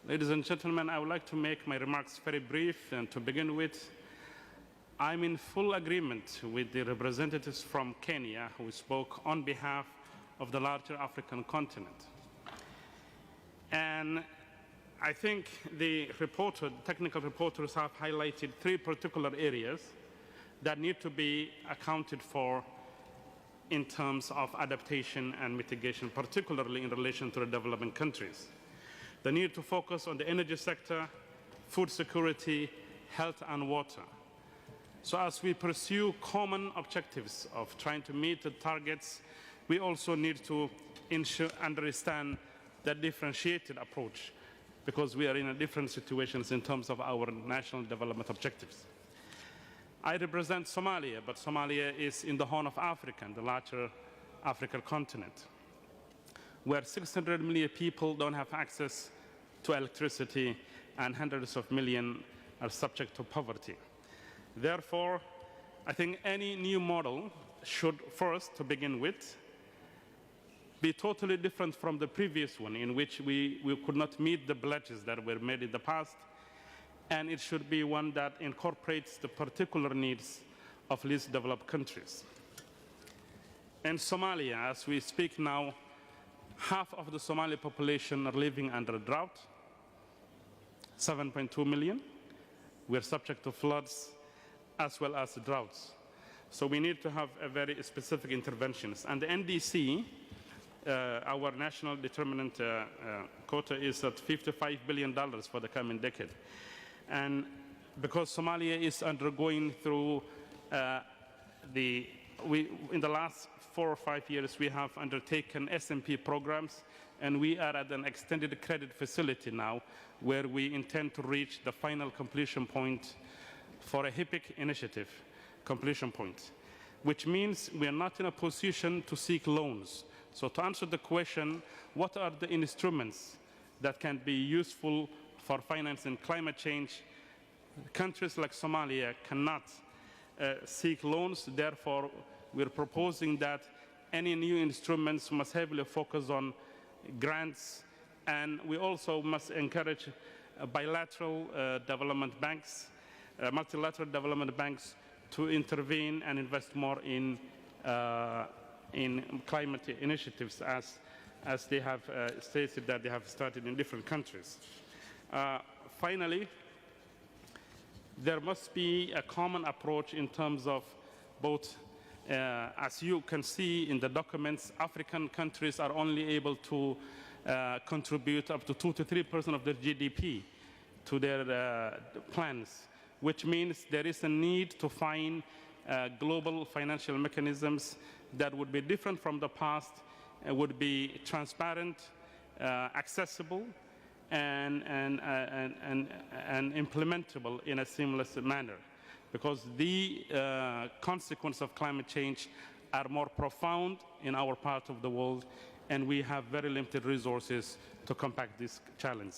Ladies and gentlemen, I would like to make my remarks very brief, and to begin with, I'm in full agreement with the representatives from Kenya who spoke on behalf of the larger African continent. And I think the technical reporters have highlighted three particular areas that need to be accounted for in terms of adaptation and mitigation, particularly in relation to the developing countries. The need to focus on the energy sector, food security, health and water. So as we pursue common objectives of trying to meet the targets, we also need to understand the differentiated approach, because we are in different situations in terms of our national development objectives. I represent Somalia, but Somalia is in the Horn of Africa, the larger African continent, where 600 million people don't have access to electricity and hundreds of millions are subject to poverty. Therefore, I think any new model should first, to begin with, be totally different from the previous one, in which we could not meet the pledges that were made in the past, and it should be one that incorporates the particular needs of least developed countries. In Somalia, as we speak now, half of the Somali population are living under drought, 7.2 million. We are subject to floods as well as droughts. So we need to have a very specific interventions. And the NDC, our national determinant quota, is at $55 billion for the coming decade. And because Somalia is undergoing through in the last 4 or 5 years, we have undertaken SMP programs, and we are at an extended credit facility now, where we intend to reach the final completion point for a HIPIC initiative completion point, which means we are not in a position to seek loans. So to answer the question, what are the instruments that can be useful for financing climate change? Countries like Somalia cannot seek loans. Therefore, we're proposing that any new instruments must heavily focus on grants, and we also must encourage bilateral development banks, multilateral development banks to intervene and invest more in climate initiatives, as they have stated that they have started in different countries. Finally, there must be a common approach in terms of both, as you can see in the documents, African countries are only able to contribute up to 2 to 3% of their GDP to their plans, which means there is a need to find global financial mechanisms that would be different from the past, would be transparent, accessible, and implementable in a seamless manner, because the consequences of climate change are more profound in our part of the world, and we have very limited resources to combat this challenge.